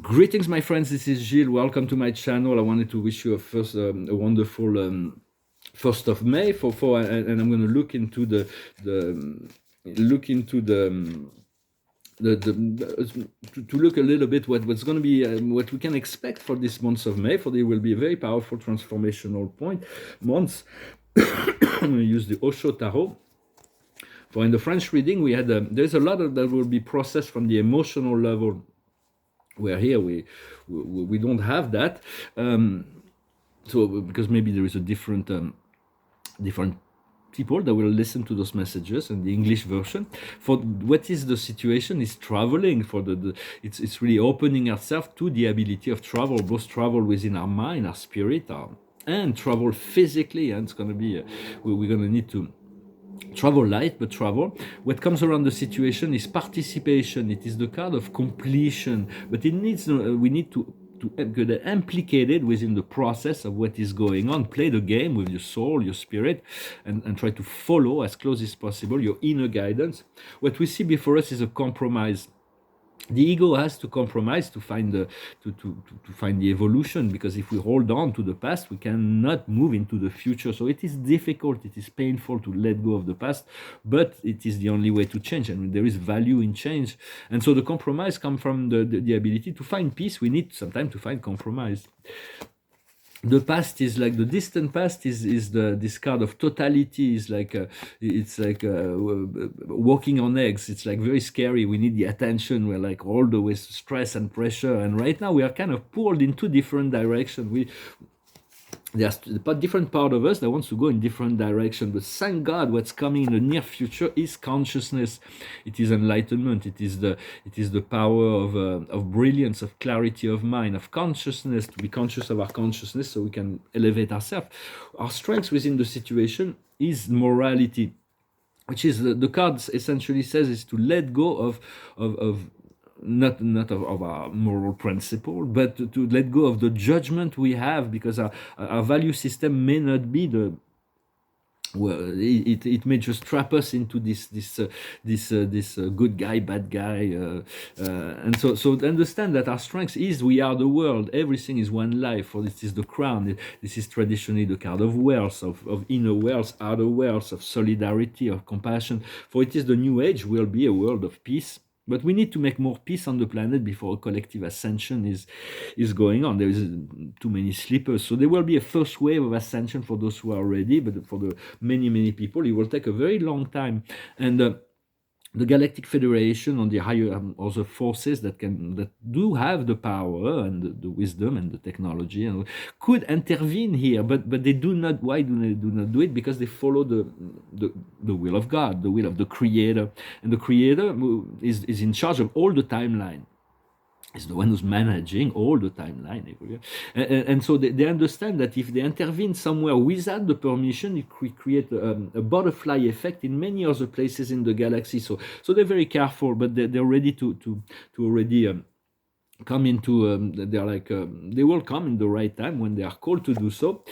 Greetings, my friends. This is Gilles. Welcome to my channel. I wanted to wish you a wonderful 1st of May and I'm going to look into the look into to look a little bit what's going to be what we can expect for this month of May. For there will be a very powerful transformational months. I'm going to use the Osho Tarot. For in the French reading, we had there's a lot of that will be processed from the emotional level. Where here we don't have that, so because maybe there is a different people that will listen to those messages in the English version. For what is the situation is traveling for it's really opening ourselves to the ability of travel, both travel within our mind, our spirit, and travel physically. And it's going to be we're going to need to travel light, but travel. What comes around the situation is participation. It is the card of completion, but it needs we need to get implicated within the process of what is going on. Play the game with your soul, your spirit, and try to follow as close as possible your inner guidance. What we see before us is a compromise. The ego has to compromise to find the find the evolution, because if we hold on to the past, we cannot move into the future. So it is difficult, it is painful to let go of the past, but it is the only way to change. I mean, there is value in change, and so the compromise comes from the ability to find peace. We need sometimes to find compromise. The past is like the distant past is this card of totality. Is like it's like walking on eggs. It's like very scary. We need the attention. We're like all the way stress and pressure, and right now we are kind of pulled in two different directions. There's a different part of us that wants to go in different direction, but thank God what's coming in the near future is consciousness. It is enlightenment. It is the power of brilliance, of clarity of mind, of consciousness, to be conscious of our consciousness so we can elevate ourselves. Our strength within the situation is morality, which is the cards essentially says is to let go of not of our moral principle, but to let go of the judgment we have, because our value system may not be it may just trap us into this good guy, bad guy, and so understand that our strength is we are the world. Everything is one life. For this is the crown. This is traditionally the card of wealth, of inner wealth, outer wealth, of solidarity, of compassion. For it is the new age will be a world of peace. But we need to make more peace on the planet before a collective ascension is going on. There is too many sleepers. So there will be a first wave of ascension for those who are ready, but for the many people, it will take a very long time. And the Galactic Federation on the higher other forces that do have the power and the wisdom and the technology and could intervene here, but they do not. Why do they do not do it? Because they follow the will of God, the will of the Creator, and the Creator is in charge of all the timeline. Is the one who's managing all the timeline. And so they understand that if they intervene somewhere without the permission, it could create a butterfly effect in many other places in the galaxy. So they're very careful, but they're ready to already come into they're like they will come in the right time when they are called to do so.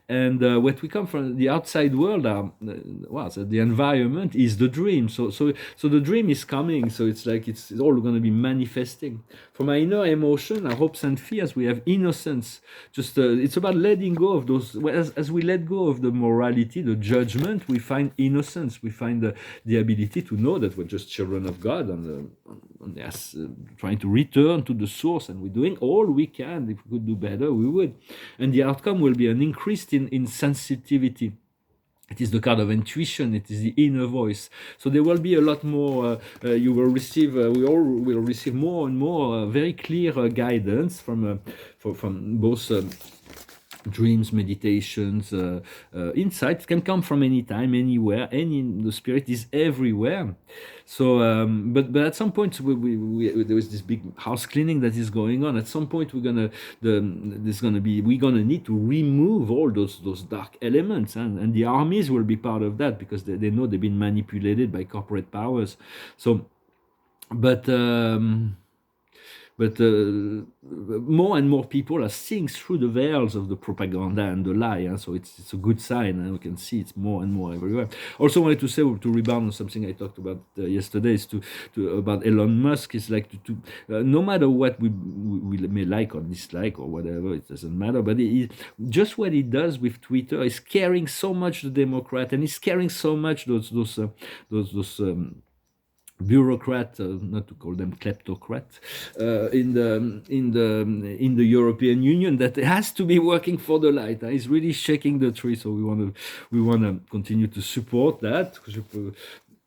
And what we come from the outside world so the environment is the dream. So the dream is coming. So it's like it's all going to be manifesting. For my inner emotion, our hopes and fears, we have innocence. Just it's about letting go of those. As we let go of the morality, the judgment, we find innocence. We find the ability to know that we're just children of God, and yes, trying to return to the source, and we're doing all we can. If we could do better, we would. And the outcome will be an increase in sensitivity. It is the card of intuition. It is the inner voice. So there will be a lot more. You will receive. We all will receive more and more very clear guidance from both. Dreams, meditations, insights can come from any time, anywhere. The spirit is everywhere. So, but at some point, there is this big house cleaning that is going on. At some point, we're gonna need to remove all those dark elements, and the armies will be part of that, because they know they've been manipulated by corporate powers. So, but. but more and more people are seeing through the veils of the propaganda and the lie. So it's a good sign, and we can see it's more and more everywhere. Also wanted to say, to rebound on something I talked about yesterday, is to about Elon Musk, is like no matter what we may like or dislike or whatever, it doesn't matter, but just what he does with Twitter is scaring so much the Democrat, and he's scaring so much those bureaucrat, not to call them kleptocrat, in the European Union, that has to be working for the light. He's really shaking the tree, so we want to continue to support that,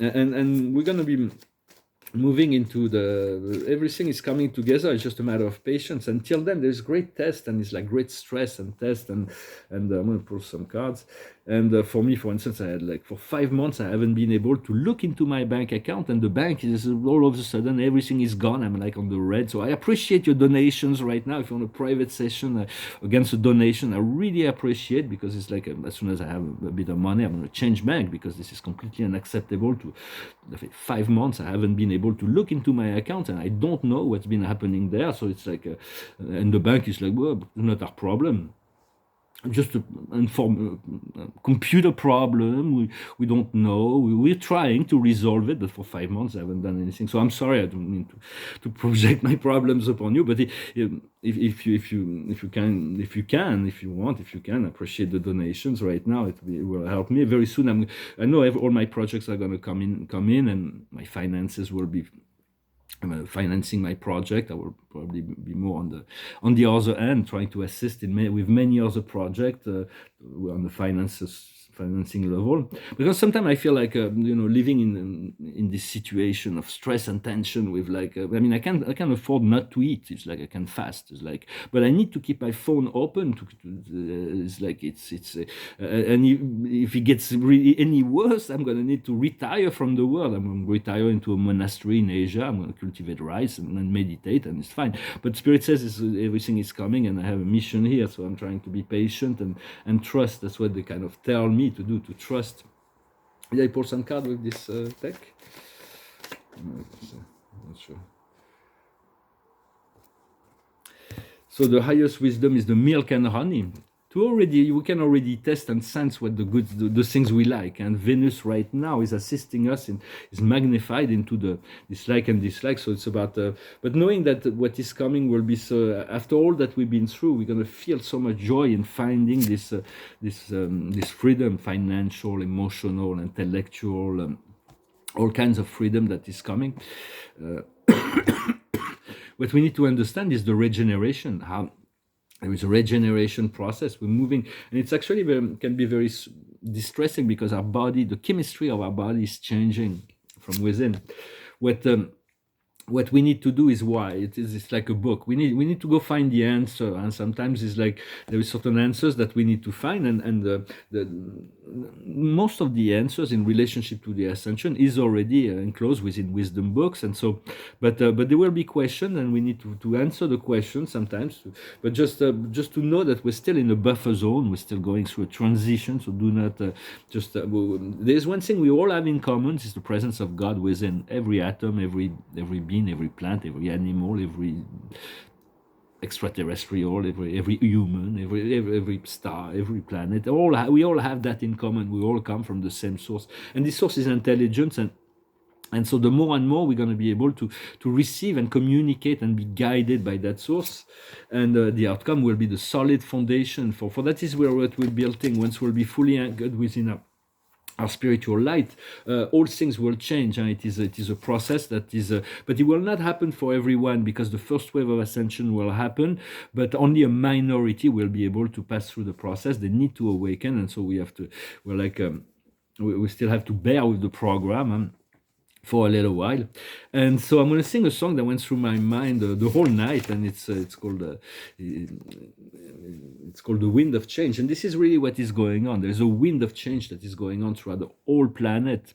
and we're going to be moving into everything is coming together. It's just a matter of patience. Until then, there's great test, and it's like great stress and test, and I'm going to pull some cards. And for me, for instance, I had like for 5 months I haven't been able to look into my bank account, and the bank is all of a sudden everything is gone. I'm like on the red. So I appreciate your donations right now. If you want a private session against a donation, I really appreciate, because it's like as soon as I have a bit of money, I'm going to change bank, because this is completely unacceptable. 5 months I haven't been able to look into my account, and I don't know what's been happening there. So it's like, and the bank is like, well, not our problem. Just a computer problem. We don't know. We're trying to resolve it, but for 5 months I haven't done anything. So I'm sorry. I don't mean to project my problems upon you. But if you want, appreciate the donations right now. It will help me very soon. I know all my projects are going to come in, and my finances will be financing my project. I will probably be more on the other end, trying to assist with many other projects on the financing level, because sometimes I feel like living in this situation of stress and tension with like I can afford not to eat. It's like I can fast. It's like, but I need to keep my phone open. It's like and if it gets really any worse, I'm gonna need to retire from the world. I'm gonna retire into a monastery in Asia. I'm gonna cultivate rice and meditate, and it's fine. But Spirit says everything is coming, and I have a mission here, so I'm trying to be patient and trust. That's what they kind of tell me to do, to trust. Did I pull some card with this deck? Not sure. So the highest wisdom is the milk and honey. We can already test and sense what the things we like, and Venus right now is assisting us is magnified into this like and dislike. So it's about but knowing that what is coming will be, so after all that we've been through, we're going to feel so much joy in finding this freedom, financial, emotional, intellectual, all kinds of freedom that is coming. What we need to understand is the regeneration, how there is a regeneration process. We're moving, and it's actually can be very distressing, because our body, the chemistry of our body is changing from within. What we need to do is why it's like a book. We need to go find the answer, and sometimes it's like there is certain answers that we need to find, and most of the answers in relationship to the ascension is already enclosed within wisdom books. And so, but there will be questions, and we need to answer the questions sometimes. But just to know that we're still in a buffer zone, we're still going through a transition. So do not there's one thing we all have in common, is the presence of God within every atom, every being, every plant, every animal, every extraterrestrial, every human, every star, every planet. We all have that in common. We all come from the same source, and this source is intelligence. And so the more and more we're going to be able to receive and communicate and be guided by that source, and the outcome will be the solid foundation for that is where what we're building. Once we'll be fully anchored within our spiritual light, all things will change. And it is a process that is, but it will not happen for everyone, because the first wave of ascension will happen, but only a minority will be able to pass through the process. They need to awaken, and so we still have to bear with the program. For a little while. And so I'm going to sing a song that went through my mind the whole night, and it's called The Wind of Change. And this is really what is going on. There's a wind of change that is going on throughout the whole planet,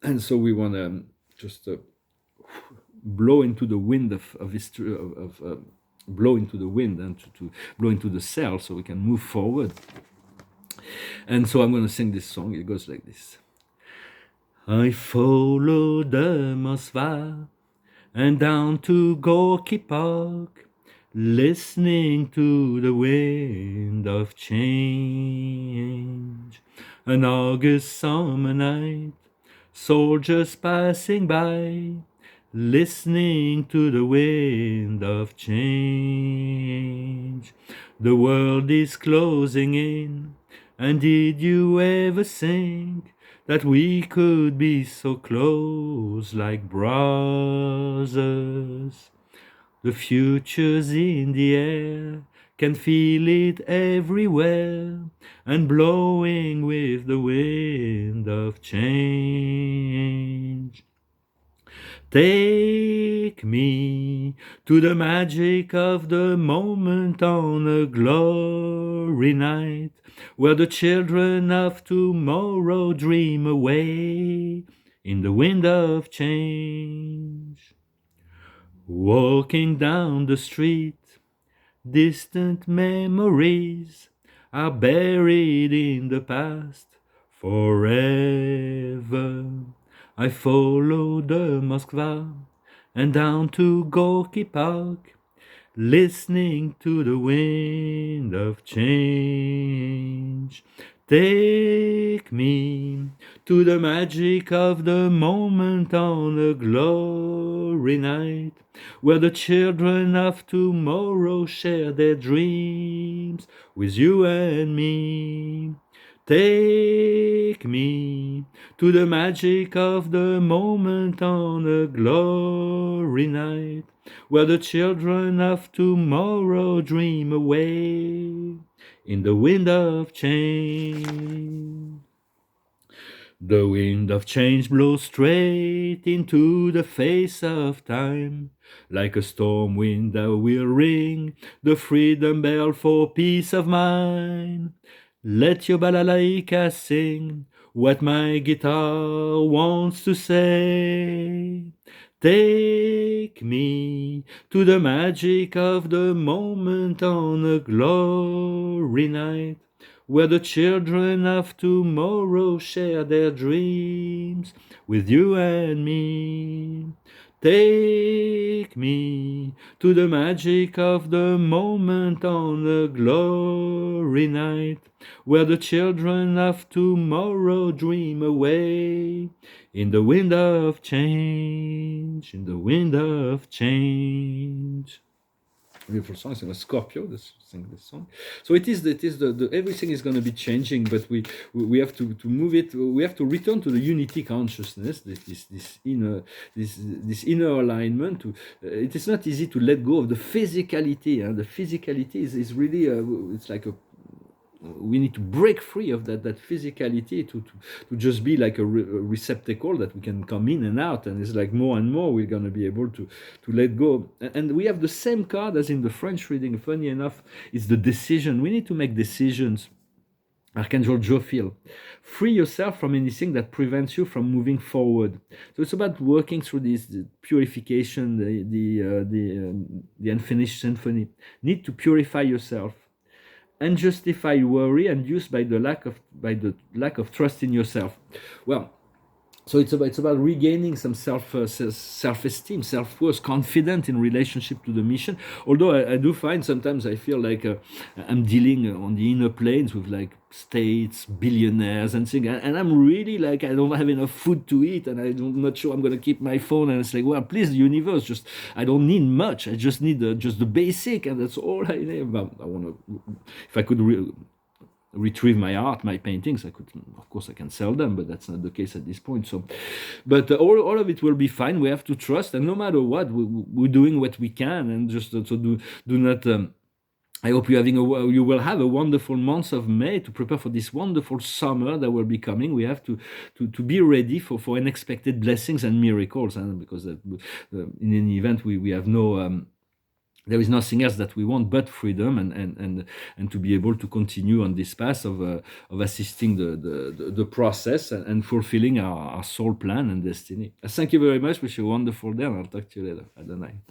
and so we want to just blow into the wind of history, blow into the wind, and to blow into the sail, so we can move forward. And so I'm going to sing this song. It goes like this. I follow the Mosva, and down to Gorky Park, listening to the wind of change. An August summer night, soldiers passing by, listening to the wind of change. The world is closing in, and did you ever think that we could be so close like brothers? The future's in the air, can feel it everywhere, and blowing with the wind of change. Take me to the magic of the moment on a glory night, where the children of tomorrow dream away in the wind of change. Walking down the street, distant memories are buried in the past forever. I follow the Moskva and down to Gorky Park, listening to the wind of change. Take me to the magic of the moment on a glory night, where the children of tomorrow share their dreams with you and me. Take me to the magic of the moment on a glory night, where the children of tomorrow dream away in the wind of change. The wind of change blows straight into the face of time, like a storm wind that will ring the freedom bell for peace of mind. Let your balalaika sing what my guitar wants to say. Take me to the magic of the moment on a glory night, where the children of tomorrow share their dreams with you and me. Take me to the magic of the moment on a glory night, where the children of tomorrow dream away in the wind of change, in the wind of change. Beautiful song. It's a Scorpio that sing this song. So it is the everything is going to be changing, but we have to move it. We have to return to the unity consciousness. This inner alignment. It is not easy to let go of the physicality. The physicality is really it's like a, we need to break free of that physicality to just be like a receptacle that we can come in and out, and it's like more and more we're going to be able to let go. And we have the same card as in the French reading. Funny enough, it's the decision. We need to make decisions. Archangel Jophiel, free yourself from anything that prevents you from moving forward. So it's about working through this purification, the unfinished symphony. Need to purify yourself. Unjustified worry induced by the lack of trust in yourself. Well, so it's about regaining some self-esteem, self-worth, confident in relationship to the mission. Although I do find sometimes I feel like I'm dealing on the inner planes with like states, billionaires and things, and I'm really like, I don't have enough food to eat, and I'm not sure I'm going to keep my phone, and it's like, well, please, universe, just, I don't need much, I just need just the basic, and that's all I need. I want to, if I could retrieve my art, my paintings, I could, of course I can sell them, but that's not the case at this point. So, but all of it will be fine. We have to trust, and no matter what, we're doing what we can, and just so do not I hope you will have a wonderful month of May to prepare for this wonderful summer that will be coming. We have to be ready for unexpected blessings and miracles, and because in any event we have no there is nothing else that we want but freedom, and to be able to continue on this path of assisting the process and fulfilling our soul plan and destiny. Thank you very much. Wish you a wonderful day, and I'll talk to you later. Adonai.